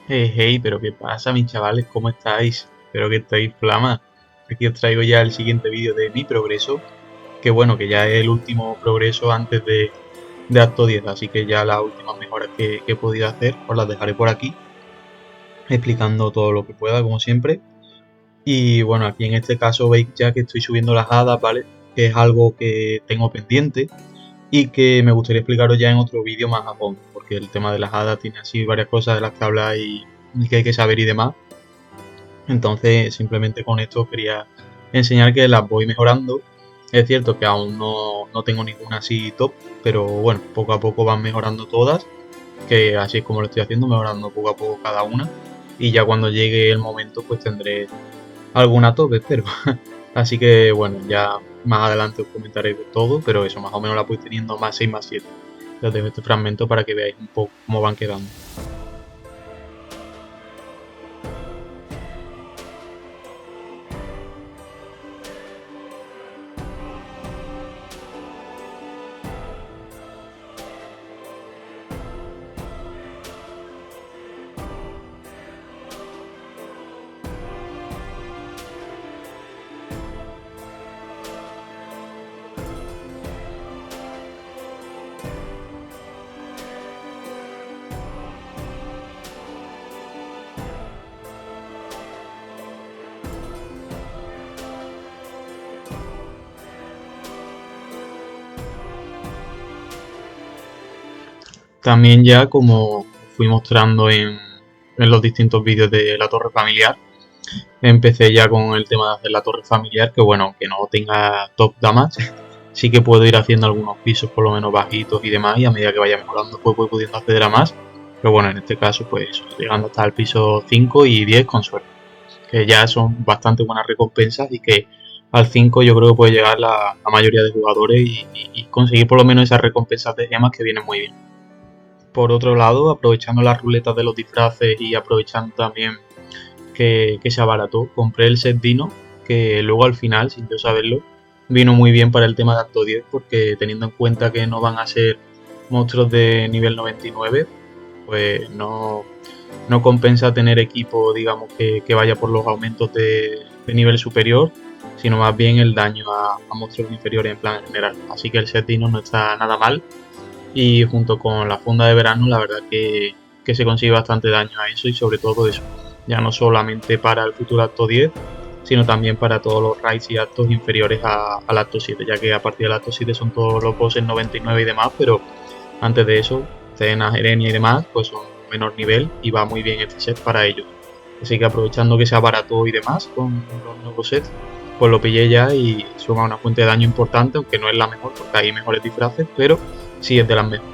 Hey, pero ¿qué pasa, mis chavales? ¿Cómo estáis? Espero que estéis flama. Aquí os traigo ya el siguiente vídeo de mi progreso, que bueno, que ya es el último progreso antes de acto 10, así que ya las últimas mejoras que he podido hacer os las dejaré por aquí, explicando todo lo que pueda, como siempre. Y bueno, aquí en este caso veis ya que estoy subiendo las hadas, ¿vale? Que es algo que tengo pendiente y que me gustaría explicaros ya en otro vídeo más a fondo, porque el tema de las hadas tiene así varias cosas de las que hablar y que hay que saber y demás. Entonces, simplemente con esto quería enseñar que las voy mejorando. Es cierto que aún no tengo ninguna así top, pero bueno, poco a poco van mejorando todas, que así es como lo estoy haciendo, mejorando poco a poco cada una. Y ya cuando llegue el momento, pues tendré alguna top, espero. Así que bueno, ya más adelante os comentaré de todo, pero eso más o menos la voy teniendo más 6 más 7. Os dejo este fragmento para que veáis un poco cómo van quedando. También ya como fui mostrando en los distintos vídeos de la torre familiar, empecé ya con el tema de hacer la torre familiar, que bueno, aunque no tenga top damage, sí que puedo ir haciendo algunos pisos por lo menos bajitos y demás, y a medida que vaya mejorando pues voy pudiendo acceder a más. Pero bueno, en este caso pues eso, llegando hasta el piso 5 y 10 con suerte, que ya son bastante buenas recompensas y que al 5 yo creo que puede llegar la mayoría de jugadores y conseguir por lo menos esas recompensas de gemas que vienen muy bien. Por otro lado, aprovechando las ruletas de los disfraces y aprovechando también que se abarató, compré el set Dino, que luego al final, sin yo saberlo, vino muy bien para el tema de acto 10, porque teniendo en cuenta que no van a ser monstruos de nivel 99, pues no compensa tener equipo, digamos, que vaya por los aumentos de nivel superior, sino más bien el daño a monstruos inferiores en plan general. Así que el set Dino no está nada mal y junto con la funda de verano la verdad que se consigue bastante daño a eso y sobre todo eso, ya no solamente para el futuro acto 10, sino también para todos los raids y actos inferiores al acto 7, ya que a partir del acto 7 son todos los bosses 99 y demás, pero antes de eso, Cena, Erenia y demás, pues son menor nivel y va muy bien este set para ellos. Así que aprovechando que sea barato y demás con los nuevos sets, pues lo pillé ya y suma una fuente de daño importante, aunque no es la mejor porque hay mejores disfraces, pero sí es de las mejores.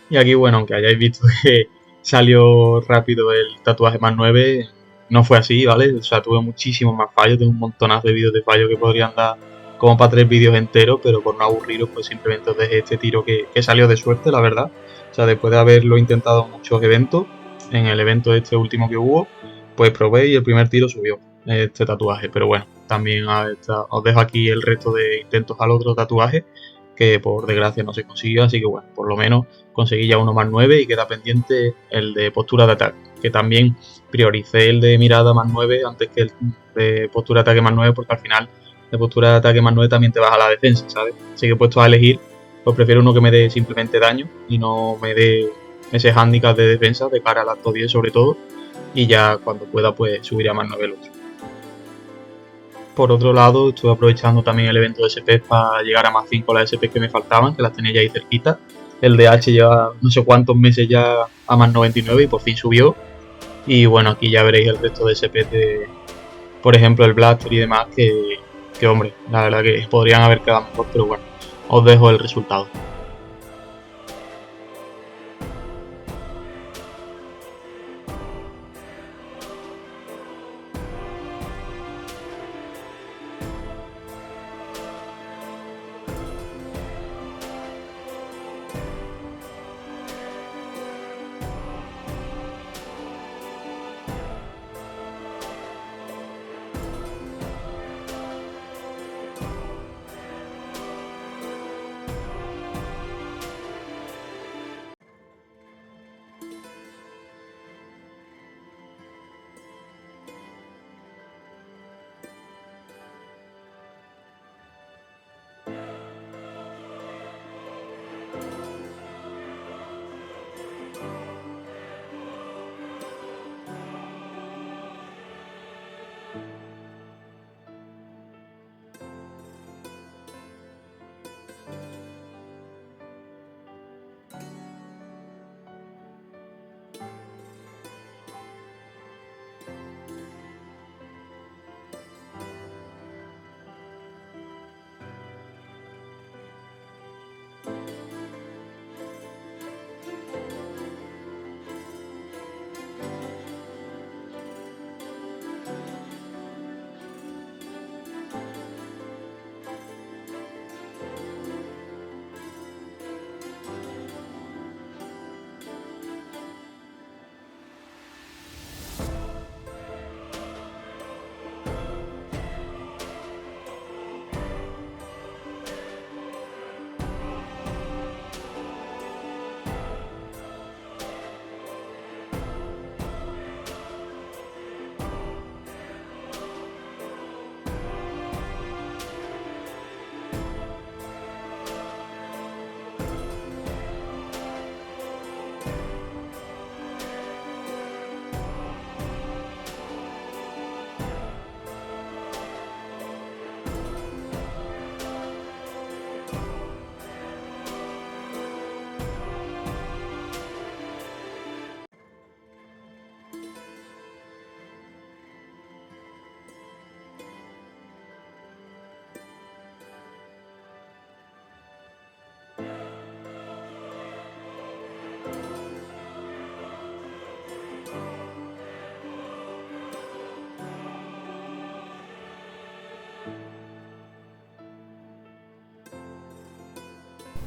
Y aquí, bueno, aunque hayáis visto que salió rápido el tatuaje más 9, no fue así, ¿vale? O sea, tuve muchísimos más fallos, tengo un montonazo de vídeos de fallos que podrían dar como para 3 vídeos enteros, pero por no aburriros, pues simplemente os dejé este tiro que salió de suerte, la verdad. O sea, después de haberlo intentado en muchos eventos, en el evento este último que hubo, pues probé y el primer tiro subió este tatuaje. Pero bueno, también os dejo aquí el resto de intentos al otro tatuaje, que por desgracia no se consiguió, así que bueno, por lo menos conseguí ya uno más 9 y queda pendiente el de postura de ataque, que también prioricé el de mirada más 9 antes que el de postura de ataque más 9 porque al final de postura de ataque más 9 también te baja la defensa, ¿sabes? Así que puesto a elegir, pues prefiero uno que me dé simplemente daño y no me dé ese handicap de defensa de cara al acto 10 sobre todo, y ya cuando pueda pues subiré a más 9 el otro. Por otro lado, estuve aprovechando también el evento de SP para llegar a más 5 las SP que me faltaban, que las tenía ya ahí cerquita. El de H lleva no sé cuántos meses ya a más 99 y por fin subió. Y bueno, aquí ya veréis el resto de SP de, por ejemplo, el Blaster y demás, que hombre, la verdad que podrían haber quedado mejor, pero bueno, os dejo el resultado.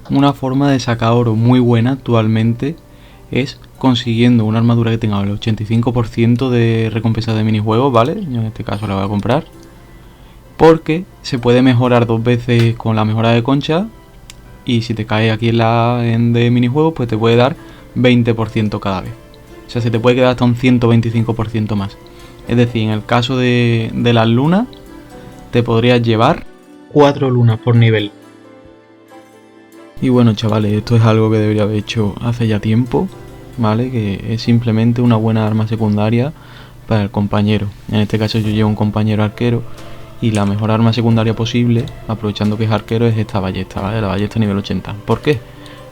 Una forma de sacar oro muy buena actualmente es consiguiendo una armadura que tenga el 85% de recompensa de minijuegos, ¿vale? Yo en este caso la voy a comprar. Porque se puede mejorar 2 veces con la mejora de concha. Y si te cae aquí en de minijuegos, pues te puede dar 20% cada vez. O sea, se te puede quedar hasta un 125% más. Es decir, en el caso de las lunas, te podrías llevar 4 lunas por nivel. Y bueno, chavales, esto es algo que debería haber hecho hace ya tiempo, ¿vale? Que es simplemente una buena arma secundaria para el compañero. En este caso yo llevo un compañero arquero y la mejor arma secundaria posible, aprovechando que es arquero, es esta ballesta, ¿vale? La ballesta nivel 80. ¿Por qué?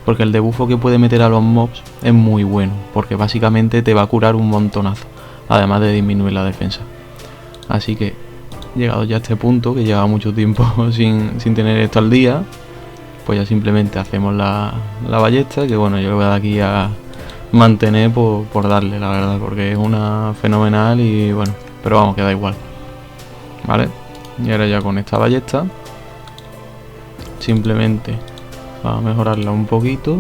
Porque el debuffo que puede meter a los mobs es muy bueno, porque básicamente te va a curar un montonazo, además de disminuir la defensa. Así que, llegado ya a este punto, que lleva mucho tiempo sin tener esto al día, pues ya simplemente hacemos la ballesta, que bueno, yo lo voy a dar aquí a mantener por darle, la verdad, porque es una fenomenal y bueno, pero vamos, que da igual, ¿vale? Y ahora ya con esta ballesta, simplemente vamos a mejorarla un poquito.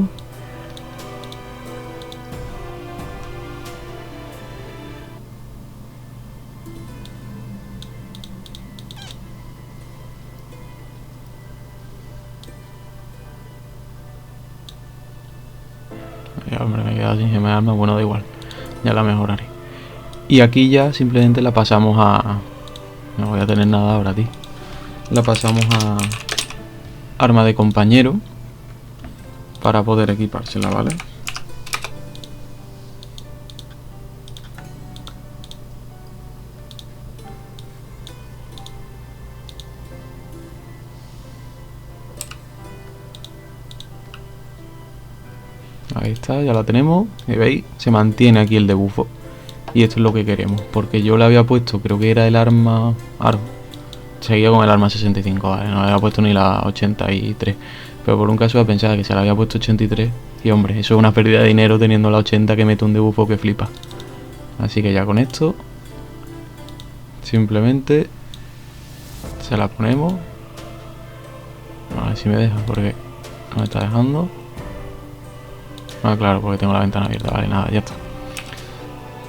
Hombre, me he quedado sin gema de arma, bueno, da igual, ya la mejoraré. Y aquí ya simplemente la pasamos a... No voy a tener nada ahora, tío. La pasamos a arma de compañero para poder equipársela, ¿vale? Ahí está, ya la tenemos. Y veis, se mantiene aquí el debuffo. Y esto es lo que queremos, porque yo le había puesto, creo que era el arma... Seguía con el arma 65, ¿vale? No le había puesto ni la 83. Pero por un caso pensaba que se le había puesto 83. Y hombre, eso es una pérdida de dinero teniendo la 80 que mete un debuffo que flipa. Así que ya con esto, simplemente se la ponemos. A ver si me deja, porque no me está dejando. Ah, claro, porque tengo la ventana abierta, vale, nada, ya está.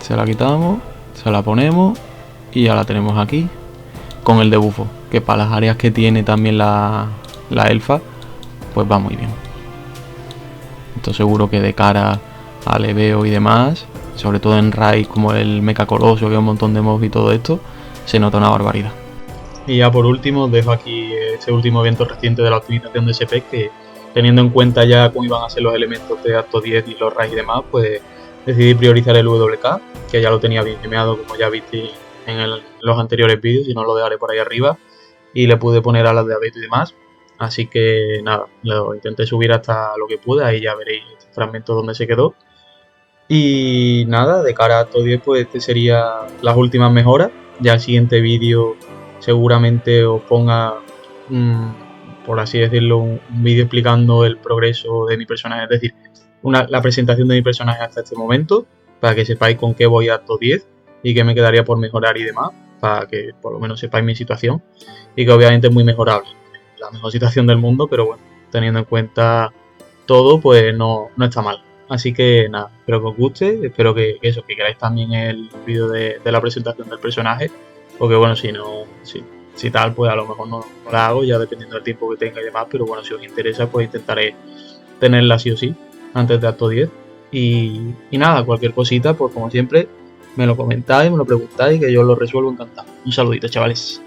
Se la quitamos, se la ponemos y ya la tenemos aquí con el debuffo, que para las áreas que tiene también la elfa, pues va muy bien. Esto seguro que de cara a leveo y demás, sobre todo en raids como el Mecha Coloso, que hay un montón de mobs y todo esto, se nota una barbaridad. Y ya por último, dejo aquí este último evento reciente de la optimización de SP, que teniendo en cuenta ya cómo iban a ser los elementos de acto 10 y los raids y demás, pues decidí priorizar el WK, que ya lo tenía bien gemeado, como ya viste en los anteriores vídeos, y no lo dejaré por ahí arriba, y le pude poner alas de abeto y demás. Así que nada, lo intenté subir hasta lo que pude, ahí ya veréis este fragmento donde se quedó. Y nada, de cara a acto 10, pues este sería las últimas mejoras. Ya el siguiente vídeo seguramente os ponga, por así decirlo, un vídeo explicando el progreso de mi personaje, es decir, la presentación de mi personaje hasta este momento, para que sepáis con qué voy a acto 10 y qué me quedaría por mejorar y demás, para que por lo menos sepáis mi situación, y que obviamente es muy mejorable, la mejor situación del mundo, pero bueno, teniendo en cuenta todo, pues no está mal. Así que nada, espero que os guste, espero que queráis también el vídeo de la presentación del personaje, porque bueno, si tal, pues a lo mejor no la hago, ya dependiendo del tiempo que tenga y demás, pero bueno, si os interesa, pues intentaré tenerla sí o sí, antes de acto 10. Y nada, cualquier cosita, pues como siempre, me lo comentáis, me lo preguntáis, que yo lo resuelvo encantado. Un saludito, chavales.